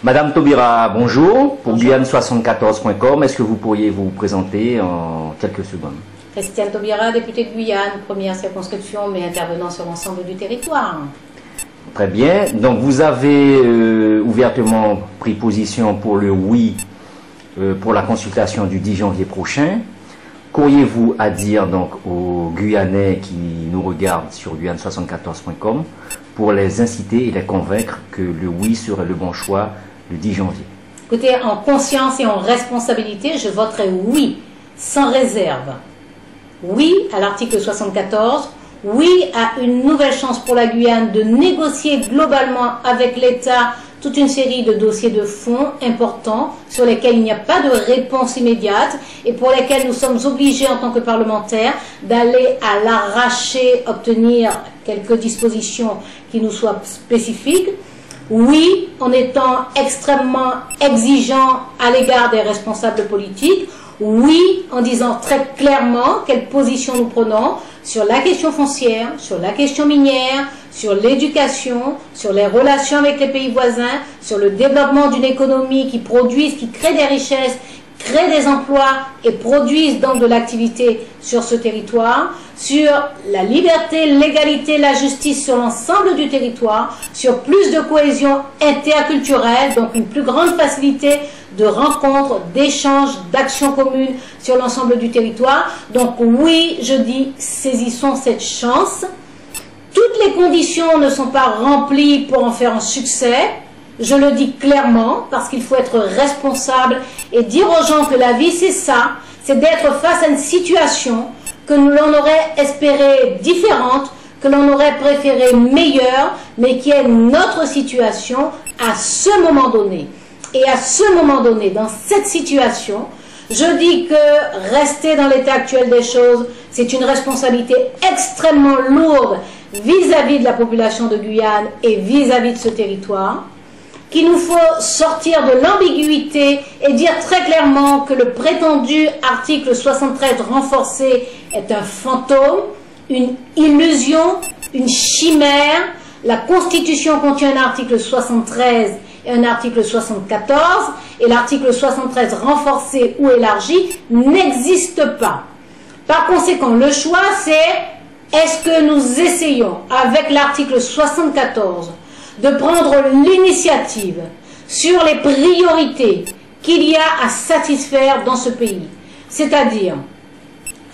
Madame Taubira, bonjour. Pour Guyane74.com, est-ce que vous pourriez vous présenter en quelques secondes? Christiane Taubira, députée de Guyane, première circonscription, mais intervenant sur l'ensemble du territoire. Très bien. Donc vous avez ouvertement pris position pour le oui pour la consultation du 10 janvier prochain. Qu'auriez-vous à dire donc aux Guyanais qui nous regardent sur Guyane74.com pour les inciter et les convaincre que le oui serait le bon choix le 10 janvier? Écoutez, en conscience et en responsabilité, je voterai oui, sans réserve. Oui à l'article 74, oui à une nouvelle chance pour la Guyane de négocier globalement avec l'État toute une série de dossiers de fonds importants sur lesquels il n'y a pas de réponse immédiate et pour lesquels nous sommes obligés en tant que parlementaires d'aller à l'arraché obtenir quelques dispositions qui nous soient spécifiques. Oui, en étant extrêmement exigeant à l'égard des responsables politiques. Oui, en disant très clairement quelle position nous prenons sur la question foncière, sur la question minière, sur l'éducation, sur les relations avec les pays voisins, sur le développement d'une économie qui produise, qui crée des richesses, crée des emplois et produise donc de l'activité sur ce territoire, sur la liberté, l'égalité, la justice sur l'ensemble du territoire, sur plus de cohésion interculturelle, donc une plus grande facilité de rencontres, d'échanges, d'actions communes sur l'ensemble du territoire. Donc oui, je dis, saisissons cette chance. Toutes les conditions ne sont pas remplies pour en faire un succès. Je le dis clairement parce qu'il faut être responsable et dire aux gens que la vie c'est ça, c'est d'être face à une situation que l'on aurait espéré différente, que l'on aurait préféré meilleure, mais qui est notre situation à ce moment donné. Et à ce moment donné, dans cette situation, je dis que rester dans l'état actuel des choses, c'est une responsabilité extrêmement lourde vis-à-vis de la population de Guyane et vis-à-vis de ce territoire, qu'il nous faut sortir de l'ambiguïté et dire très clairement que le prétendu article 73 renforcé est un fantôme, une illusion, une chimère. La Constitution contient un article 73 et un article 74, et l'article 73 renforcé ou élargi n'existe pas. Par conséquent, le choix c'est, est-ce que nous essayons avec l'article 74 de prendre l'initiative sur les priorités qu'il y a à satisfaire dans ce pays, c'est-à-dire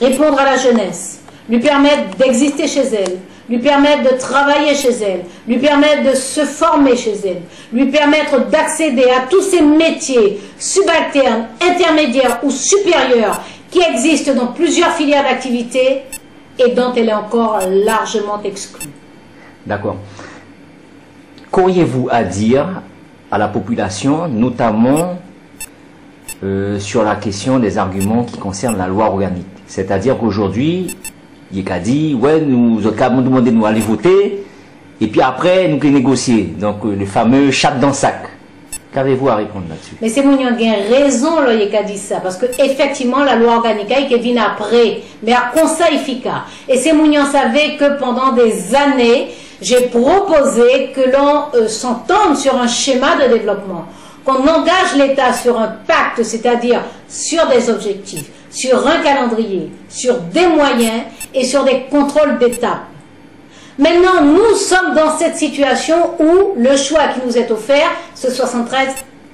répondre à la jeunesse, lui permettre d'exister chez elle, lui permettre de travailler chez elle, lui permettre de se former chez elle, lui permettre d'accéder à tous ces métiers subalternes, intermédiaires ou supérieurs qui existent dans plusieurs filières d'activité et dont elle est encore largement exclue. D'accord. Qu'auriez-vous à dire à la population, notamment sur la question des arguments qui concernent la loi organique? C'est-à-dire qu'aujourd'hui, il y a dit, ouais, nous avons demandé de nous aller voter, et puis après, nous allons négocier. Donc, le fameux chat dans le sac. Qu'avez-vous à répondre là-dessus? Mais c'est mon a raison, là, il a dit ça, parce que effectivement, la loi organique, qui vient après, mais à conseil efficace. Et c'est mon savait que pendant des années, j'ai proposé que l'on s'entende sur un schéma de développement, qu'on engage l'État sur un pacte, c'est-à-dire sur des objectifs, sur un calendrier, sur des moyens et sur des contrôles d'étape. Maintenant, nous sommes dans cette situation où le choix qui nous est offert, c'est 73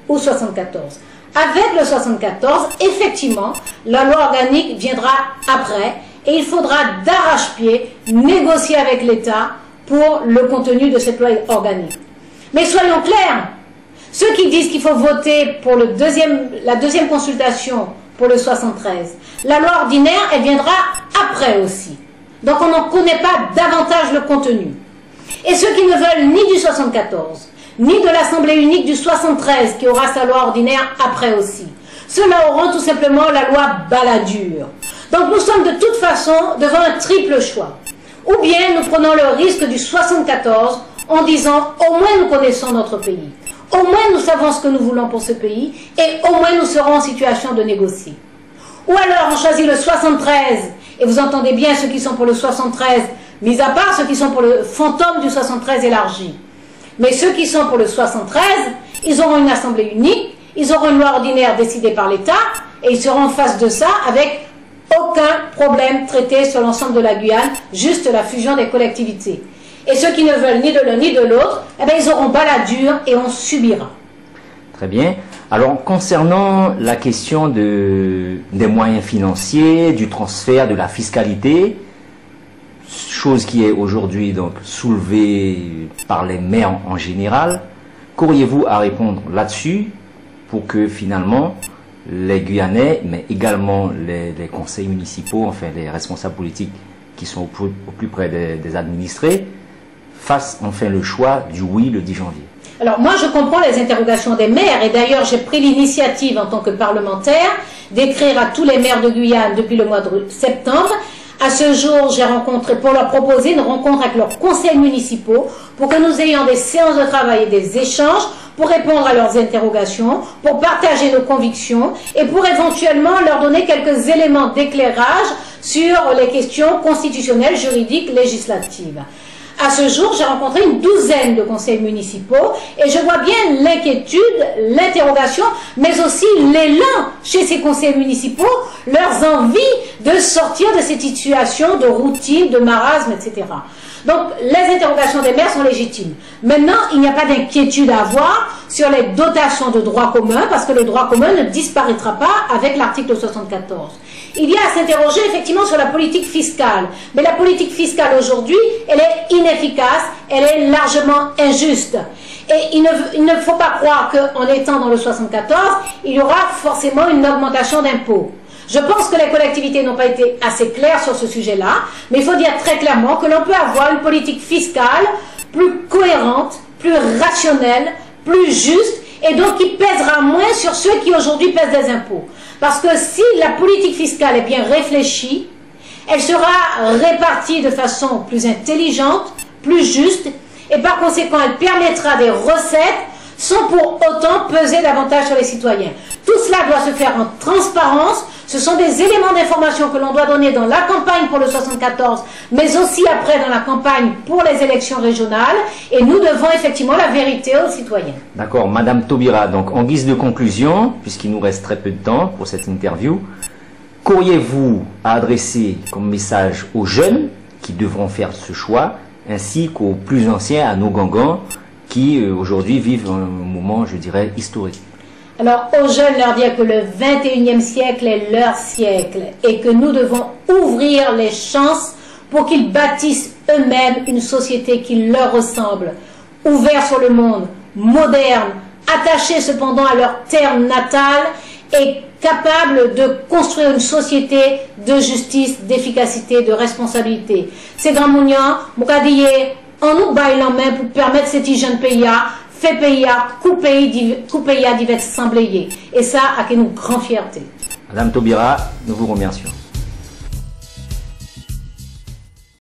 ou 74. Avec le 74, effectivement, la loi organique viendra après et il faudra d'arrache-pied négocier avec l'État pour le contenu de cette loi organique. Mais soyons clairs, ceux qui disent qu'il faut voter pour la deuxième consultation pour le 73, la loi ordinaire, elle viendra après aussi. Donc on n'en connaît pas davantage le contenu. Et ceux qui ne veulent ni du 74, ni de l'Assemblée unique du 73, qui aura sa loi ordinaire après aussi, ceux-là auront tout simplement la loi Balladur. Donc nous sommes de toute façon devant un triple choix. Ou bien nous prenons le risque du 74 en disant au moins nous connaissons notre pays, au moins nous savons ce que nous voulons pour ce pays et au moins nous serons en situation de négocier. Ou alors on choisit le 73 et vous entendez bien ceux qui sont pour le 73, mis à part ceux qui sont pour le fantôme du 73 élargi. Mais ceux qui sont pour le 73, ils auront une assemblée unique, ils auront une loi ordinaire décidée par l'État, et ils seront en face de ça avec aucun problème traité sur l'ensemble de la Guyane, juste la fusion des collectivités. Et ceux qui ne veulent ni de l'un ni de l'autre, eh bien, ils auront baladure et on subira. Très bien. Alors, concernant la question des moyens financiers, du transfert, de la fiscalité, chose qui est aujourd'hui donc soulevée par les maires en général, qu'auriez-vous à répondre là-dessus pour que finalement les Guyanais, mais également les conseils municipaux, enfin les responsables politiques qui sont au plus près des administrés, fassent enfin le choix du oui le 10 janvier? Alors moi je comprends les interrogations des maires et d'ailleurs j'ai pris l'initiative en tant que parlementaire d'écrire à tous les maires de Guyane depuis le mois de septembre. À ce jour, j'ai rencontré, pour leur proposer une rencontre avec leurs conseils municipaux pour que nous ayons des séances de travail et des échanges pour répondre à leurs interrogations, pour partager nos convictions et pour éventuellement leur donner quelques éléments d'éclairage sur les questions constitutionnelles, juridiques, législatives. À ce jour, j'ai rencontré une douzaine de conseils municipaux et je vois bien l'inquiétude, l'interrogation, mais aussi l'élan chez ces conseils municipaux, leurs envies de sortir de cette situation de routine, de marasme, etc. Donc, les interrogations des maires sont légitimes. Maintenant, il n'y a pas d'inquiétude à avoir sur les dotations de droit commun, parce que le droit commun ne disparaîtra pas avec l'article 74. Il y a à s'interroger effectivement sur la politique fiscale. Mais la politique fiscale aujourd'hui, elle est inefficace, elle est largement injuste. Et il ne faut pas croire qu'en étant dans le 74, il y aura forcément une augmentation d'impôts. Je pense que les collectivités n'ont pas été assez claires sur ce sujet-là, mais il faut dire très clairement que l'on peut avoir une politique fiscale plus cohérente, plus rationnelle, plus juste, et donc qui pèsera moins sur ceux qui aujourd'hui pèsent des impôts. Parce que si la politique fiscale est bien réfléchie, elle sera répartie de façon plus intelligente, plus juste, et par conséquent, elle permettra des recettes sans pour autant peser davantage sur les citoyens. Tout cela doit se faire en transparence. Ce sont des éléments d'information que l'on doit donner dans la campagne pour le 74, mais aussi après dans la campagne pour les élections régionales. Et nous devons effectivement la vérité aux citoyens. D'accord. Madame Taubira, donc en guise de conclusion, puisqu'il nous reste très peu de temps pour cette interview, qu'auriez-vous à adresser comme message aux jeunes qui devront faire ce choix, ainsi qu'aux plus anciens, à nos gangans, qui aujourd'hui vivent un moment, je dirais, historique? Alors aux jeunes, leur dire que le 21e siècle est leur siècle et que nous devons ouvrir les chances pour qu'ils bâtissent eux-mêmes une société qui leur ressemble, ouverte sur le monde, moderne, attachée cependant à leur terre natale et capable de construire une société de justice, d'efficacité, de responsabilité. C'est grand mounian, moukadiye, en nous baillant main pour permettre ces jeunes pays fait pays coup pays divers semblayer. Et ça a que nous grande fierté. Madame Taubira, nous vous remercions.